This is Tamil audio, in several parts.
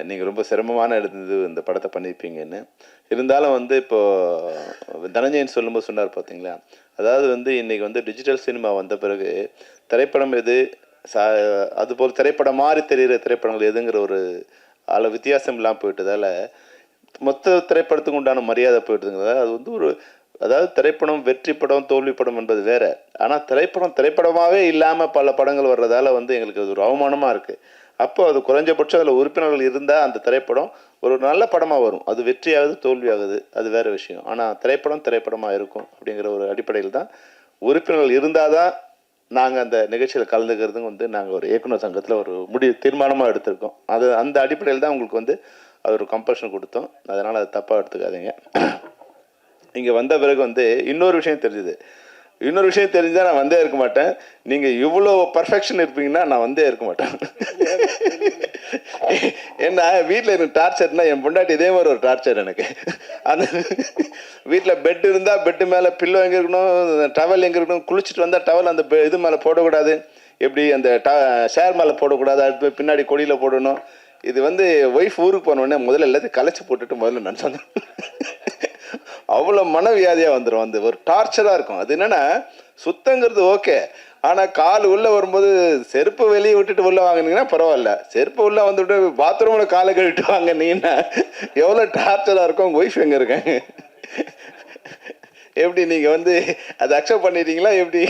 நீங்கள் ரொம்ப சிரமமான இருந்தது இந்த படத்தை பண்ணியிருப்பீங்கன்னு. இருந்தாலும் வந்து இப்போது தனஞ்சயன் சொல்லும்போது சொன்னார் பார்த்தீங்களா, அதாவது வந்து இன்றைக்கி வந்து டிஜிட்டல் சினிமா வந்த பிறகு திரைப்படம் எது அதுபோல் திரைப்படம் மாதிரி தெரிகிற திரைப்படங்கள் எதுங்கிற ஒரு வித்தியாசம் இல்லாமல் போயிட்டதால் மொத்த திரைப்படத்துக்கு உண்டான மரியாதை போயிட்டுதுங்கிறதால அது வந்து ஒரு அதாவது திரைப்படம் வெற்றி படம் தோல்வி படம் என்பது வேறு. ஆனால் திரைப்படமாகவே இல்லாமல் பல படங்கள் வர்றதால வந்து எங்களுக்கு அது ஒரு அவமானமாக இருக்குது. அப்போ அது குறைஞ்சபட்சம் அதில் உறுப்பினர்கள் இருந்தால் அந்த திரைப்படம் ஒரு நல்ல படமாக வரும். அது வெற்றியாகுது தோல்வியாகுது அது வேறு விஷயம். ஆனால் திரைப்படமாக இருக்கும் அப்படிங்கிற ஒரு அடிப்படையில் தான் உறுப்பினர்கள் இருந்தால் தான் நாங்கள் அந்த நிகழ்ச்சியில் கலந்துக்கிறதுங்க வந்து நாங்கள் ஒரு இயக்குனர் சங்கத்தில் ஒரு தீர்மானமாக எடுத்திருக்கோம். அந்த அடிப்படையில் தான் உங்களுக்கு வந்து அது ஒரு கம்பல்ஷன் கொடுத்தோம். அதனால் அது தப்பாக எடுத்துக்காதீங்க. இங்கே வந்த பிறகு வந்து இன்னொரு விஷயம் தெரிஞ்சுதான் நான் வந்தே இருக்க மாட்டேன். நீங்கள் இவ்வளோ பர்ஃபெக்ஷன் இருப்பீங்கன்னா நான் வந்தே இருக்க மாட்டேன். ஏன்னா வீட்டில் எனக்கு டார்ச்சர்னா என் பொண்டாட்டி இதே மாதிரி ஒரு டார்ச்சர் எனக்கு. அந்த வீட்டில் பெட் இருந்தால் பெட்டு மேலே பில்லோ எங்கே இருக்கணும், டவல் எங்கே இருக்கணும், குளிச்சுட்டு வந்தால் டவல் அந்த இது மேலே போடக்கூடாது, எப்படி அந்த ஷேர் மேலே போடக்கூடாது, அடுத்து பின்னாடி கொடியில் போடணும். இது வந்து ஒய்ஃப் ஊருக்கு போனோடனே முதல்ல எல்லாத்தையும் கலைச்சி போட்டுட்டு முதல்ல நான் சொன்னேன். அவ்வளோ மனவியாதியாக வந்துடும். வந்து ஒரு டார்ச்சராக இருக்கும். அது என்னென்னா சுத்தங்கிறது ஓகே, ஆனால் கால் உள்ளே வரும்போது செருப்பு வெளியே விட்டுட்டு உள்ளே வாங்கினீங்கன்னா பரவாயில்ல, செருப்பு உள்ளே வந்துவிட்டு பாத்ரூமில் காலை கழுவிட்டு வாங்கினீங்கன்னா எவ்வளோ டார்ச்சராக இருக்கும். உங்கள் ஒய்ஃப் எங்கே இருக்காங்க? எப்படி நீங்கள் வந்து அதை அக்செப்ட் பண்ணிட்டீங்களா? எப்படி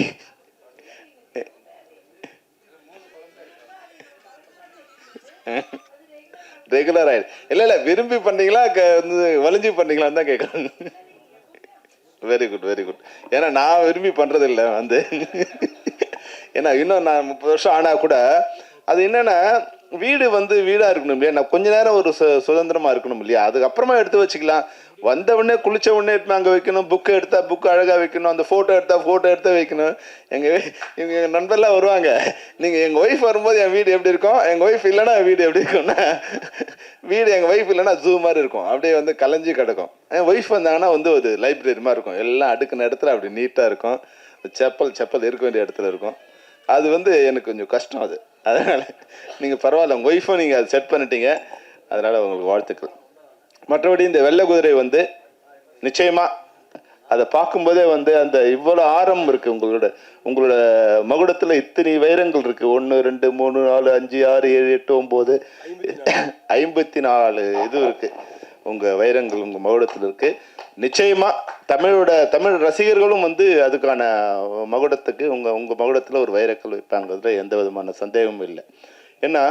ரெகுலர் ஆயிடு இல்லை விரும்பி பண்ணீங்களா வந்து வலிஞ்சு பண்ணீங்களான்னு தான் கேட்குறேன். Very good. ஏன்னா நான் விரும்பி பண்ணுறது இல்லை வந்து. ஏன்னா இன்னும் நான் 30 வருஷம் ஆனால் கூட அது என்னென்னா வீடு வந்து வீடாக இருக்கணும் இல்லையா, நான் கொஞ்ச நேரம் ஒரு சுதந்திரமாக இருக்கணும் இல்லையா, அதுக்கப்புறமா எடுத்து வச்சுக்கலாம். வந்த உடனே குளிச்ச உடனே அங்கே வைக்கணும், புக்கு எடுத்தால் புக்கு அழகாக வைக்கணும், அந்த ஃபோட்டோ எடுத்து வைக்கணும். எங்கள் நண்பர்லாம் வருவாங்க, நீங்கள் எங்கள் ஒய்ஃப் வரும்போது என் வீடு எப்படி இருக்கும், எங்கள் ஒய்ஃப் இல்லைன்னா என் வீடு எப்படி இருக்கும்னா, வீடு எங்கள் ஒய்ஃப் இல்லைன்னா ஜூ மாதிரி இருக்கும், அப்படியே வந்து கலைஞ்சி கிடக்கும். என் ஒய்ஃப் வந்தாங்கன்னா வந்து ஒரு லைப்ரரி மாதிரி இருக்கும், எல்லாம் அடுக்குன இடத்துல அப்படி நீட்டாக இருக்கும், செப்பல் இருக்க வேண்டிய இடத்துல இருக்கும். அது வந்து எனக்கு கொஞ்சம் கஷ்டம் அது. அதனால் நீங்கள் பரவாயில்ல, உங்கள் ஒய்ஃபும் நீங்கள் அதை செட் பண்ணிட்டீங்க, அதனால் உங்களுக்கு வாழ்த்துக்கள். மற்றபடி இந்த வெள்ளை குதிரை வந்து நிச்சயமாக அதை பார்க்கும்போதே வந்து அந்த இவ்வளோ ஆரம் இருக்குது உங்களோட மகுடத்தில் இத்தனை வைரங்கள் இருக்குது. 1 2 3 4 5 6 7 8 9 54 இது இருக்குது உங்கள் வைரங்கள் உங்கள் மகுடத்தில் இருக்குது. நிச்சயமாக தமிழ் ரசிகர்களும் வந்து அதுக்கான மகுடத்துக்கு உங்கள் மகுடத்தில் ஒரு வைரக்கல் வைப்பாங்கிறதுல எந்த விதமான சந்தேகமும் இல்லை. ஏன்னா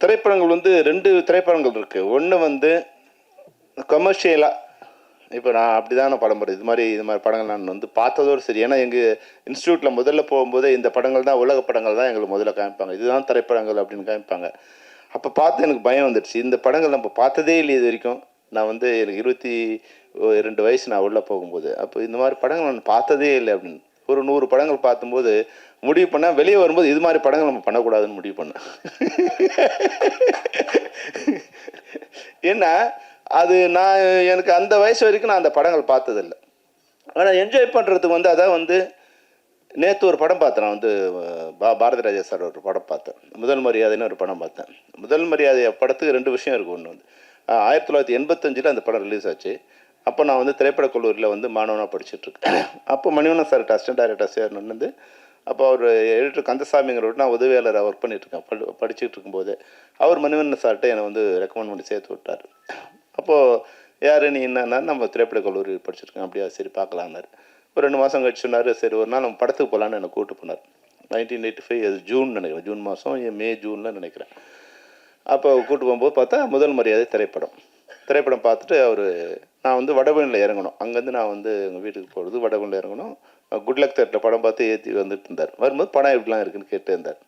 திரைப்படங்கள் வந்து 2 திரைப்படங்கள் இருக்குது. ஒன்று வந்து கமர்ஷியலாக, இப்போ நான் அப்படி தான் படம் போடுறது, இது மாதிரி படங்கள் நான் வந்து பார்த்ததோடு சரி. ஏன்னா எங்கள் இன்ஸ்டியூட்டில் முதல்ல போகும்போது இந்த படங்கள் தான் உலக படங்கள் தான் எங்களுக்கு முதல்ல காமிப்பாங்க, இதுதான் திரைப்படங்கள் அப்படின்னு காமிப்பாங்க. அப்போ பார்த்து எனக்கு பயம் வந்துடுச்சு, இந்த படங்கள் நம்ம பார்த்ததே இல்லை இது வரைக்கும். நான் வந்து எனக்கு 22 வயசு நான் உள்ளே போகும்போது, அப்போ இந்த மாதிரி படங்கள் நான் பார்த்ததே இல்லை அப்படின்னு. ஒரு 100 படங்கள் பார்க்கும்போது முடிவு பண்ணால் வெளியே வரும்போது இது மாதிரி படங்கள் நம்ம பண்ணக்கூடாதுன்னு முடிவு பண்ணேன். ஏன்னா அது எனக்கு அந்த வயசு வரைக்கும் நான் அந்த படங்கள் பார்த்ததில்லை. ஆனால் என்ஜாய் பண்ணுறதுக்கு வந்து அதான் வந்து நேற்று ஒரு படம் பார்த்தேன். நான் வந்து பாரதி ராஜா சார் ஒரு படம் பார்த்தேன், முதல் மரியாதைன்னு ஒரு படம் பார்த்தேன். முதல் மரியாதை படத்துக்கு 2 விஷயம் இருக்குது. ஒன்று வந்து 1985 அந்த படம் ரிலீஸ் ஆச்சு. அப்போ நான் வந்து திரைப்படக் கல்லூரியில் வந்து மாணவனாக படிச்சுட்ருக்கேன். அப்போ மணிவண்ணன் சார்கிட்ட அசிஸ்டன்ட் டைரக்டர் சேர்ந்து வந்து, அப்போ அவர் எடிட்டர் கந்தசாமிங்கிறவர்கிட்ட நான் உதவியாளராக ஒர்க் பண்ணிகிட்ருக்கேன். படிச்சுட்டு இருக்கும்போது அவர் மணிவண்ணன் சார்கிட்ட என்னை வந்து ரெக்கமெண்ட் பண்ணி சேர்த்து விட்டார். அப்போது யார் நீ என்னன்னா, நம்ம திரைப்படக் கல்லூரி படிச்சுருக்கேன். அப்படியா, சரி பார்க்கலான்னாரு. ஒரு 2 மாதம் கழிச்சு சொன்னார், சரி ஒரு நாள் நம்ம படத்துக்கு போகலான்னு என்னை கூப்பிட்டு போனார். 1985 அது ஜூன் நினைக்கிறேன், ஜூன் மாதம் மே ஜூனில் நினைக்கிறேன். அப்போ கூப்பிட்டு போகும்போது பார்த்தா முதல் மரியாதை திரைப்படம் பார்த்துட்டு நான் வந்து வடபழனியில் இறங்கணும். அங்கேருந்து நான் வந்து எங்கள் வீட்டுக்கு போகிறது வடபழனியில் இறங்கணும். குட்லக் தேட்டரில் படம் பார்த்து ஏற்றி வந்துட்டு இருந்தார். வரும்போது படம் எப்படிலாம் இருக்குன்னு கேட்டு இருந்தார்.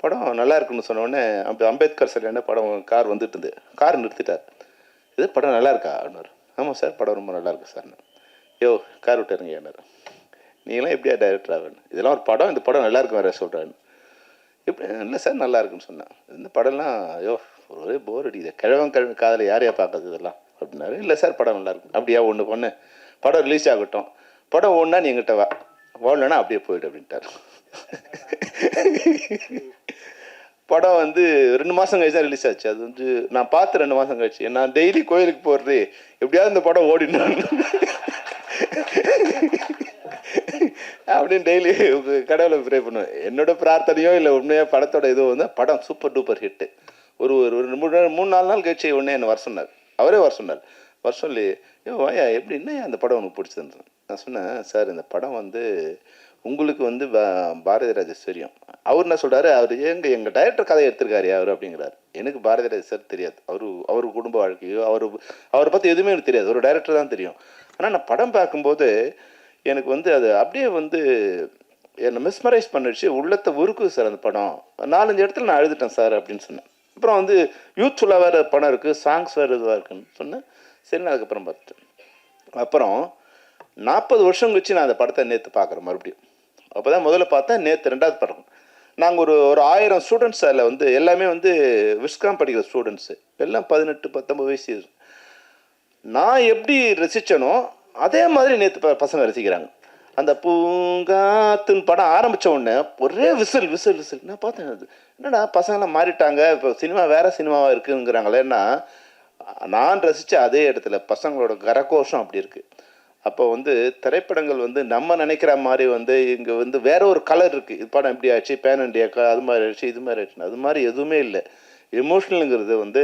படம் நல்லா இருக்குன்னு சொன்னோடனே அம்பேத்கர் சிலையான படம் கார் வந்துட்டு இருந்து கார் நிறுத்திட்டார். இது படம் நல்லா இருக்கா அப்படின்னாரு. ஆமாம் சார், படம் ரொம்ப நல்லா இருக்கு சார். யோ கார் விட்டுருங்க ஏன்னார். நீங்களாம் எப்படியா டைரக்டர் ஆகணும், இதெல்லாம் ஒரு படம், இந்த படம் நல்லா இருக்கும் வேறு சொல்கிறாரு. எப்படி இல்லை சார் நல்லா இருக்குன்னு சொன்னேன். இந்த படம்லாம் ஐயோ ஒரே போர் அடிக்குது, கிழவன் காதில் யாரையா பார்க்குறது இதெல்லாம் அப்படின்னாரு. இல்லை சார் படம் நல்லா இருக்கும். அப்படியா, ஒன்று பொண்ணு படம் ரிலீஸ் ஆகட்டும், படம் ஒன்றா நீ எங்கிட்ட வாழலைன்னா அப்படியே போயிடு அப்படின்ட்டார். படம் வந்து 2 மாதம் கழிச்சு தான் ரிலீஸ் ஆச்சு. அது வந்து நான் பார்த்து 2 மாதம் கழிச்சு. நான் டெய்லி கோயிலுக்கு போகிறது எப்படியாவது இந்த படம் ஓடிடணும் அப்படின்னு டெய்லி கடவுளை ப்ரே பண்ணுவேன். என்னோட பிரார்த்தனையோ இல்லை உண்மையாக படத்தோட இதுவோ வந்து படம் சூப்பர் டூப்பர் ஹிட்டு. ஒரு ஒரு 3-4 நாள் கழிச்சு உடனே என்னை வர சொன்னார். அவரே வர சொன்னார். வர சொல்லி வாயா எப்படி என்ன அந்த படம் உனக்கு பிடிச்சதுன்னு நான் சொன்னேன். சார் இந்த படம் வந்து உங்களுக்கு வந்து பாரதி ராஜா தெரியும். அவர் என்ன சொல்கிறாரு, அவர் எங்கள் டைரக்டர் கதையை எடுத்திருக்காரு அவர் அப்படிங்கிறார். எனக்கு பாரதி ராஜா சார் தெரியாது. அவர் குடும்ப வாழ்க்கையோ அவரை பற்றி எதுவுமே எனக்கு தெரியாது. ஒரு டைரக்டர் தான் தெரியும். ஆனால் நான் படம் பார்க்கும்போது எனக்கு வந்து அது அப்படியே வந்து என்னை மிஸ்மரைஸ் பண்ணிடுச்சு. உள்ளத்தை உருக்குது சார் அந்த படம். 4-5 இடத்துல நான் அழுதுட்டேன் சார் அப்படின்னு சொன்னேன். அப்புறம் வந்து யூத்ஃபுல்லாக வேறு படம் இருக்குது, சாங்ஸ் வேறு இதுவாக இருக்குன்னு சொன்னேன். சரி நான் அதுக்கப்புறம் பார்த்துட்டேன். அப்புறம் 40 வருஷம் கழிச்சு நான் அந்த படத்தை நேற்று பார்க்குறேன் மறுபடியும். அப்போ தான் முதல்ல பார்த்தேன், நேற்று 2வது படம். நாங்கள் ஒரு 1000 ஸ்டூடெண்ட்ஸ் அதில் வந்து எல்லாமே வந்து விஸ்காம் படிக்கிற ஸ்டூடெண்ட்ஸு, எல்லாம் 18-19 வயசு. நான் எப்படி ரசித்தனோ அதே மாதிரி நேற்று பசங்க ரசிக்கிறாங்க. அந்த பூங்காத்துன்னு படம் ஆரம்பித்த உடனே ஒரே விசில் விசில் விசில். நான் பார்த்தேன், அது என்னடா பசங்களாம் மாறிட்டாங்க, இப்போ சினிமா வேறு சினிமாவாக இருக்குங்கிறாங்களேன்னா நான் ரசித்த அதே இடத்துல பசங்களோட கரகோஷம் அப்படி இருக்குது. அப்போ வந்து திரைப்படங்கள் வந்து நம்ம நினைக்கிற மாதிரி வந்து இங்கே வந்து வேற ஒரு கலர் இருக்குது. இது படம் எப்படி ஆச்சு, பேன் இண்டியா அது மாதிரி ஆயிடுச்சு, இது மாதிரி ஆயிடுச்சு. அது மாதிரி எதுவுமே இல்லை. எமோஷ்னலுங்கிறது வந்து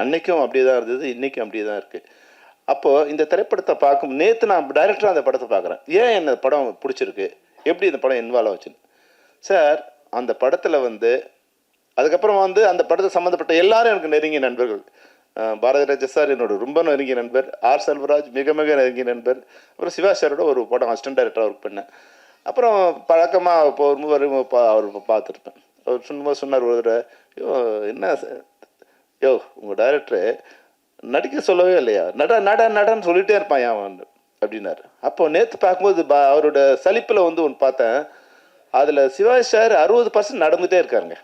அன்னைக்கும் அப்படியே தான் இருந்தது, இன்றைக்கும் அப்படியே தான் இருக்குது. அப்போது இந்த திரைப்படத்தை பார்க்கும் நேற்று நான் டைரக்டராக அந்த படத்தை பார்க்குறேன். ஏன் என்ன படம் பிடிச்சிருக்கு, எப்படி இந்த படம் இன்வால்வ் ஆச்சுன்னு. சார் அந்த படத்தில் வந்து அதுக்கப்புறம் வந்து அந்த படத்தை சம்மந்தப்பட்ட எல்லாரும் எனக்கு நெருங்கிய நண்பர்கள். பாரதி ராஜா சார் என்னோட ரொம்ப நெருங்கிய நண்பர். ஆர் செல்வராஜ் மிக மிக நெருங்கிய நண்பர். அப்புறம் சிவா சாரோட ஒரு படம் அசிஸ்டன்ட் டைரக்டராக ஒர்க் பண்ணேன். அப்புறம் பழக்கமாக இப்போ அவர் பார்த்துருப்பேன். அவர் சும்மா சொன்னார் ஒரு தடவை, என்ன உங்கள் டைரக்டரு நடிக்க சொல்லவே இல்லையா, நடன்னு சொல்லிகிட்டே இருப்பான் அவன் அப்படின்னாரு. அப்போ நேற்று பார்க்கும்போது அவரோட சலிப்பில் வந்து ஒன்று பார்த்தேன். அதில் சிவாஜி சார் 60% நடந்துகிட்டே இருக்காருங்க.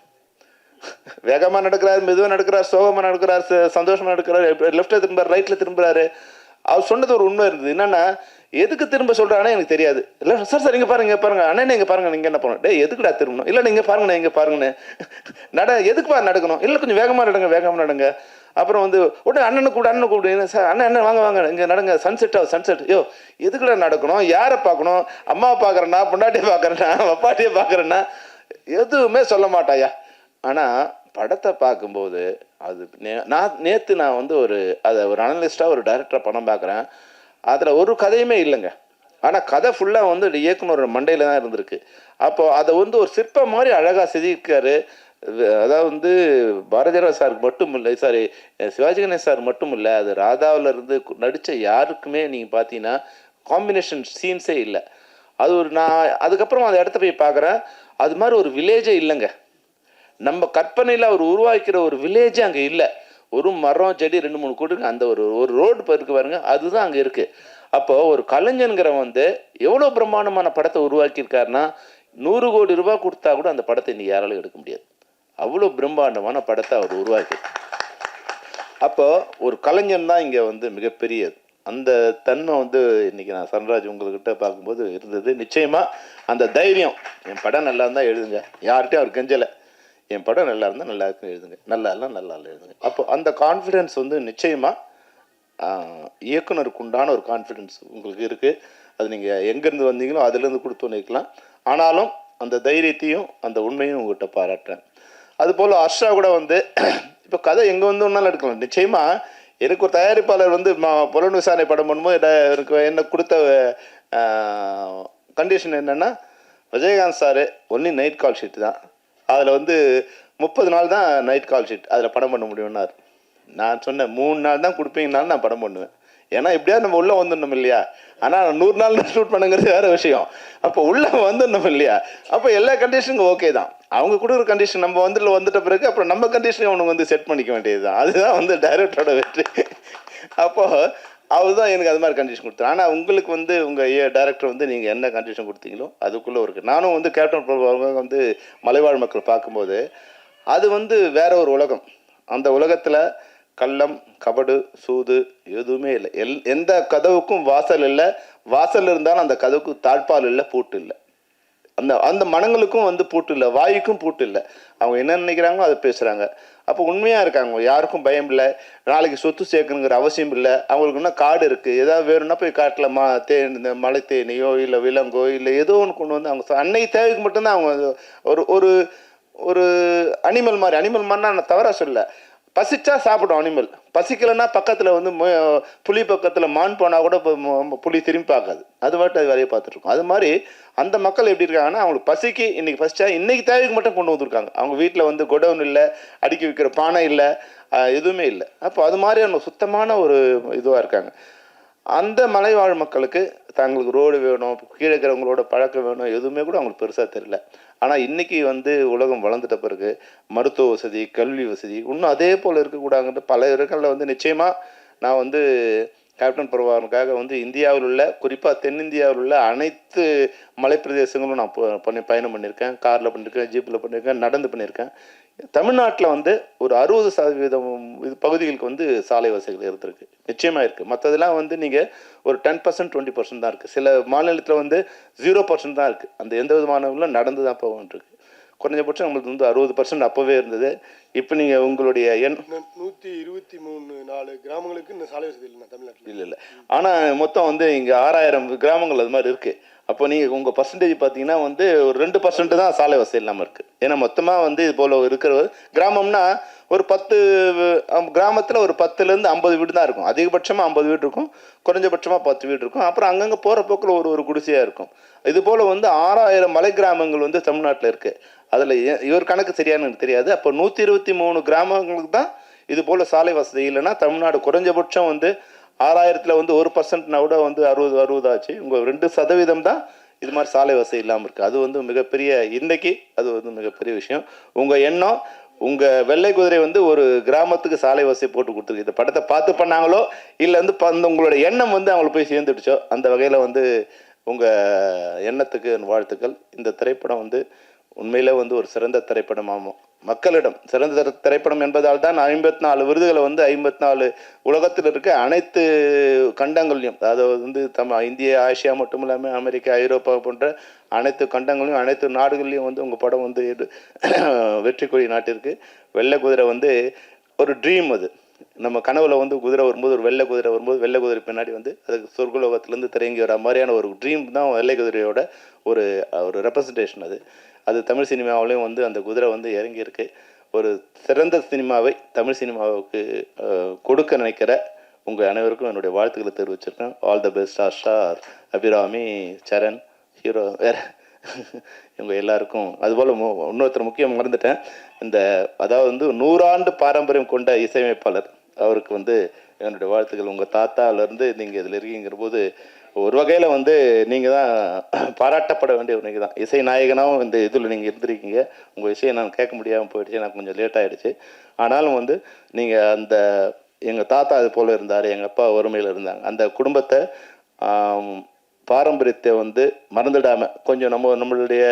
வேகமாக நடக்கிறார், மெதுவாக நடக்கிறார், சோகமாக நடக்கிறார், சந்தோஷமாக நடக்கிறார், லெஃப்ட்டில் திரும்புறாரு, ரைட்டில் திரும்புறாரு. அவர் சொன்னது ஒரு உண்மை இருந்தது. என்னன்னா, எதுக்கு திரும்ப சொல்கிறானே எனக்கு தெரியாது. இல்லை சார் இங்கே பாருங்க அண்ணன் இங்கே பாருங்க, நீங்கள் என்ன பண்ணணும், எதுக்குடா திரும்பணும், இல்லை நீங்கள் பாருங்கண்ணே இங்கே பாருங்கண்ணே, எதுக்குப்பா நடக்கணும், இல்லை கொஞ்சம் வேகமாக நடங்க. அப்புறம் வந்து உடனே அண்ணனை கூப்பிடு சார், அண்ணன் வாங்க இங்கே நடங்க, சன்செட் எதுக்குடா நடக்கணும், யாரை பார்க்கணும், அம்மாவை பார்க்குறேன்னா, பொண்டாட்டியை பார்க்குறேன்னா, அப்பாட்டியை பார்க்குறேன்னா, எதுவுமே சொல்ல மாட்டாயா. ஆனால் படத்தை பார்க்கும்போது அது நேற்று நான் வந்து ஒரு அனலிஸ்டாக ஒரு டைரக்டராக படம் பார்க்குறேன். அதில் ஒரு கதையுமே இல்லைங்க. ஆனால் கதை ஃபுல்லாக வந்து இயக்குனர் மண்டையில் தான் இருந்திருக்கு. அப்போது அதை வந்து ஒரு சிற்பம் மாதிரி அழகாக செதுக்கிருக்காரு. அதாவது வந்து பாரதிராஜா சாருக்கு மட்டும் இல்லை, சிவாஜி கணேசன் சார் மட்டும் இல்லை, அது ராதாவில் இருந்து நடித்த யாருக்குமே நீங்கள் பார்த்தீங்கன்னா காம்பினேஷன் சீன்ஸே இல்லை. அது நான் அதுக்கப்புறம் அந்த இடத்த போய் பார்க்குறேன். அது மாதிரி ஒரு வில்லேஜே இல்லைங்க. நம்ம கற்பனையில் அவர் உருவாக்கிற ஒரு வில்லேஜே அங்கே இல்லை. ஒரு மரம் செடி 2-3 கூட்டுங்க, அந்த ஒரு ரோடு இருக்கு பாருங்க, அதுதான் அங்கே இருக்குது. அப்போது ஒரு கலைஞனுங்கிறவன் வந்து எவ்வளோ பிரம்மாண்டமான படத்தை உருவாக்கியிருக்காருன்னா 100 கோடி ரூபாய் கொடுத்தா கூட அந்த படத்தை இன்னைக்கு யாராலும் எடுக்க முடியாது. அவ்வளோ பிரம்மாண்டமான படத்தை அவர் உருவாக்கி. அப்போது ஒரு கலைஞன் தான் இங்கே வந்து மிகப்பெரிய அந்த தன்மை வந்து இன்றைக்கி நான் சன்ராஜ் உங்கள்கிட்ட பார்க்கும்போது இருந்தது. நிச்சயமாக அந்த தைரியம், என் படம் நல்லா இருந்தால் எழுதுங்க, யார்கிட்டையும் அவர் கெஞ்சலை, என் படம் நல்லா இருந்தால் நல்லா இருக்குன்னு எழுதுங்க, நல்லா இல்லை எழுதுங்க. அப்போ அந்த கான்ஃபிடென்ஸ் வந்து நிச்சயமாக இயக்குனருக்கு உண்டான ஒரு கான்ஃபிடென்ஸ் உங்களுக்கு இருக்குது. அது நீங்கள் எங்கேருந்து வந்தீங்களோ அதுலேருந்து கொடுத்து நிற்கலாம். ஆனாலும் அந்த தைரியத்தையும் அந்த உண்மையும் உங்கள்கிட்ட பாராட்டுறேன். அதுபோல் ஹர்ஷா கூட வந்து இப்போ கதை எங்கே வந்து ஒன்றாலும் எடுக்கலாம். நிச்சயமாக எனக்கு ஒரு தயாரிப்பாளர் வந்து புலன் விசாரணை படம் பண்ணும்போது எனக்கு என்ன கொடுத்த கண்டிஷன் என்னென்னா, Vijayakanth sir only night call sheet தான், அதில் வந்து 30 நாள் தான் நைட் கால் ஷீட், அதில் படம் பண்ண முடியும்னார். நான் சொன்னேன் 3 நாள் தான் கொடுப்பீங்கனாலும் நான் படம் பண்ணுவேன். ஏன்னா எப்படியாவது நம்ம உள்ளே வந்துடணும் இல்லையா. ஆனால் 100 நாள் ஷூட் பண்ணுங்கிறது வேறு விஷயம். அப்போ உள்ளே வந்துடணும் இல்லையா. அப்போ எல்லா கண்டிஷனுக்கும் ஓகே தான். அவங்க கொடுக்குற கண்டிஷன் நம்ம வந்துட்ட பிறகு அப்புறம் நம்ம கண்டிஷனை அவனுக்கு வந்து செட் பண்ணிக்க வேண்டியது தான். அதுதான் வந்து டைரக்டரோட வெற்றி. அப்போது அவர் தான் எனக்கு அது மாதிரி கண்டிஷன் கொடுத்தாரு. ஆனால் உங்களுக்கு வந்து உங்கள் டைரக்டர் வந்து நீங்கள் என்ன கண்டிஷன் கொடுத்தீங்களோ அதுக்குள்ளே இருக்குது. நானும் வந்து கேப்டன் பிரபு வந்து மலைவாழ் மக்கள் பார்க்கும்போது அது வந்து வேற ஒரு உலகம். அந்த உலகத்தில் கள்ளம், கபடு, சூது எதுவுமே இல்லை. எந்த கதவுக்கும் வாசல் இல்லை, வாசல் இருந்தாலும் அந்த கதவுக்கு தாழ்பால் இல்லை, பூட்டு இல்லை. அந்த அந்த மனங்களுக்கும் வந்து பூட்டு இல்லை, வாய்க்கும் பூட்டு இல்லை. அவங்க என்ன நினைக்கிறாங்களோ அதை பேசுகிறாங்க. அப்போ உண்மையாக இருக்காங்க, யாருக்கும் பயம் இல்லை, நாளைக்கு சொத்து சேர்க்கணுங்கிற அவசியம் இல்லை. அவங்களுக்கு இன்னும் காடு இருக்குது, ஏதாவது வேணும்னா போய் காட்டில் இந்த மலை தேனியோ இல்லை விலங்கோ இல்லை ஏதோ ஒன்று கொண்டு வந்து அவங்க அன்னைக்கு தேவைக்கு மட்டும்தான் அவங்க ஒரு ஒரு ஒரு அனிமல் மாதிரினா நான் தவறாக சொல்ல, பசிச்சா சாப்பிடும் அனிமல், பசிக்கலைன்னா பக்கத்தில் வந்து புலி பக்கத்தில் மான் போனால் கூட புலி திரும்பி பார்க்காது, அது மட்டும் அது வேலையை பார்த்துட்ருக்கோம். அது மாதிரி அந்த மக்கள் எப்படி இருக்காங்கன்னா, அவங்களுக்கு பசிக்கு இன்றைக்கி பசிச்சா இன்றைக்கி தேவைக்கு மட்டும் கொண்டு வந்துருக்காங்க. அவங்க வீட்டில் வந்து கொடவுன் இல்லை, அடுக்கி வைக்கிற பானை இல்லை, எதுவுமே இல்லை. அப்போ அது மாதிரியான சுத்தமான ஒரு இதுவாக இருக்காங்க. அந்த மலைவாழ் மக்களுக்கு தங்களுக்கு ரோடு வேணும், கீழே இருக்கிறவங்களோட பழக்கம் வேணும், எதுவுமே கூட அவங்களுக்கு பெருசாக தெரியல. ஆனால் இன்றைக்கி வந்து உலகம் வளர்ந்துட்ட பிறகு மருத்துவ வசதி, கல்வி வசதி இன்னும் அதே போல் இருக்கக்கூடாதுன்ற பல இடங்களில் வந்து நிச்சயமாக நான் வந்து கேப்டன் பிரபாகரனுக்காக வந்து இந்தியாவில் உள்ள, குறிப்பாக தென்னிந்தியாவில் உள்ள அனைத்து மலைப்பிரதேசங்களும் நான் பயணம் பண்ணியிருக்கேன். காரில் பண்ணியிருக்கேன், ஜீப்பில் பண்ணியிருக்கேன், நடந்து பண்ணியிருக்கேன். தமிழ்நாட்டில் வந்து ஒரு 60% பகுதிகளுக்கு வந்து சாலை வசதிகள் இருந்திருக்கு, நிச்சயமாக இருக்குது. மற்றதெல்லாம் வந்து நீங்கள் ஒரு 10% 20% தான் இருக்குது. சில மாநிலத்தில் வந்து 0% தான் இருக்குது. அந்த எந்த விதமான நடந்து தான் போகன்றிருக்கு. குறைஞ்சபட்சம் நம்மளுக்கு வந்து 60% அப்போவே இருந்தது. இப்போ நீங்கள் உங்களுடைய 123 கிராமங்களுக்கு இந்த சாலை வசதி இல்லை தமிழ்நாட்டில். இல்லை ஆனால் மொத்தம் வந்து இங்கே 6000 கிராமங்கள் அது மாதிரி இருக்குது. அப்போ நீங்கள் உங்கள் பர்சன்டேஜ் பார்த்தீங்கன்னா வந்து ஒரு 2% தான் சாலை வசதி இல்லாமல் இருக்குது. ஏன்னா மொத்தமாக வந்து இது போல் இருக்கிற கிராமம்னா ஒரு 10 கிராமத்தில் ஒரு 10லேருந்து 50 வீடு தான் இருக்கும். அதிகபட்சமாக 50 வீடு இருக்கும், குறைஞ்சபட்சமாக 10 வீடு இருக்கும். அப்புறம் அங்கங்கே போகிற போக்கில் ஒரு குடிசையாக இருக்கும். இது போல் வந்து 6000 மலை கிராமங்கள் வந்து தமிழ்நாட்டில் இருக்குது. அதில் இவர் கணக்கு சரியானு எனக்கு தெரியாது. அப்போ 123 கிராமங்களுக்கு தான் இது போல் சாலை வசதி இல்லைன்னா தமிழ்நாடு குறைஞ்சபட்சம் வந்து 6000ல் வந்து 1%னா கூட வந்து 60 ஆச்சு. உங்கள் 2% தான் இது மாதிரி சாலை வசதி இல்லாமல் இருக்குது. அது வந்து மிகப்பெரிய, இன்றைக்கி அது வந்து மிகப்பெரிய விஷயம். உங்கள் எண்ணம், உங்கள் வெள்ளை குதிரை வந்து ஒரு கிராமத்துக்கு சாலை வசதி போட்டு கொடுத்துருக்கு. இந்த படத்தை பார்த்து பண்ணாங்களோ இல்லை வந்து உங்களோட எண்ணம் வந்து அவங்களுக்கு போய் சேர்ந்துடுச்சோ, அந்த வகையில் வந்து உங்கள் எண்ணத்துக்கு வாழ்த்துக்கள். இந்த திரைப்படம் வந்து உண்மையிலே வந்து ஒரு சிறந்த திரைப்படமாகும். மக்களிடம் சிறந்த திரைப்படம் என்பதால் தான் 54 விருதுகளை வந்து 54 உலகத்தில் இருக்க அனைத்து கண்டங்களையும், அதாவது வந்து இந்தியா, ஆசியா மட்டும் இல்லாமல் அமெரிக்கா, ஐரோப்பா போன்ற அனைத்து கண்டங்களையும் அனைத்து நாடுகள்லையும் வந்து உங்கள் படம் வந்து வெற்றி கொடி நாட்டிற்கு. வெள்ளை குதிரை வந்து ஒரு ட்ரீம். அது நம்ம கனவுல வந்து குதிரை வரும்போது, ஒரு வெள்ளை குதிரை வரும்போது, வெள்ளை குதிரை பின்னாடி வந்து அதுக்கு சொர்க்கலோகத்திலேருந்து திறங்கி வர மாதிரியான ஒரு ட்ரீம் தான் வெள்ளை குதிரையோட ஒரு ரெப்ரசன்டேஷன். அது தமிழ் சினிமாவிலையும் வந்து அந்த குதிரை வந்து இறங்கியிருக்கு. ஒரு சிறந்த சினிமாவை தமிழ் சினிமாவுக்கு கொடுக்க நினைக்கிற உங்கள் அனைவருக்கும் என்னுடைய வாழ்த்துக்களை தெரிவிச்சிருக்கேன். All the best star Abhirami, Saran, hero, வேறு இவங்க எல்லாருக்கும். அதுபோல் இன்னொருத்தர் முக்கியம் மறந்துட்டேன், இந்த அதாவது வந்து 100 ஆண்டு பாரம்பரியம் கொண்ட இசையமைப்பாளர், அவருக்கு வந்து என்னுடைய வாழ்த்துக்கள். உங்கள் தாத்தாவிலேருந்து நீங்கள் இதில் இருக்கீங்கிற போது ஒரு வகையில் வந்து நீங்கள் தான் பாராட்டப்பட வேண்டிய ஒரு நீங்கள் தான் இசை நாயகனாகவும் இந்த இதில் நீங்கள் இருந்திருக்கீங்க. உங்கள் இசையை நான் கேட்க முடியாமல் போயிடுச்சு, எனக்கு கொஞ்சம் லேட் ஆகிடுச்சு. ஆனாலும் வந்து நீங்கள் அந்த எங்கள் தாத்தா அது போல் இருந்தார், எங்கள் அப்பா வறுமையில் இருந்தாங்க, அந்த குடும்பத்தை பாரம்பரியத்தை வந்து மறந்துடாமல் கொஞ்சம் நம்மளுடைய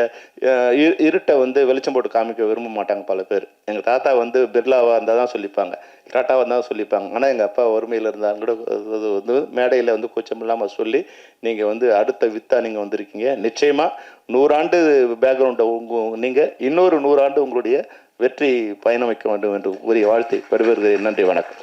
இருட்டை வந்து வெளிச்சம் போட்டு காமிக்க விரும்ப மாட்டாங்க பல பேர். எங்கள் தாத்தா வந்து பிர்லாவாக இருந்தால் தான் சொல்லிப்பாங்க, டாட்டாவாக இருந்தால் சொல்லிப்பாங்க. ஆனால் எங்கள் அப்பா வறுமையில் இருந்தாங்க கூட வந்து மேடையில் வந்து கூச்சம் இல்லாமல் சொல்லி நீங்கள் வந்து அடுத்த வித்தா நீங்கள் வந்திருக்கீங்க. நிச்சயமாக 100 ஆண்டு பேக்ரவுண்டை நீங்கள் இன்னொரு 100 ஆண்டு உங்களுடைய வெற்றி பயணம் வைக்க வேண்டும் என்று கூறிய வாழ்த்தை பெறுவீர்கள். நன்றி, வணக்கம்.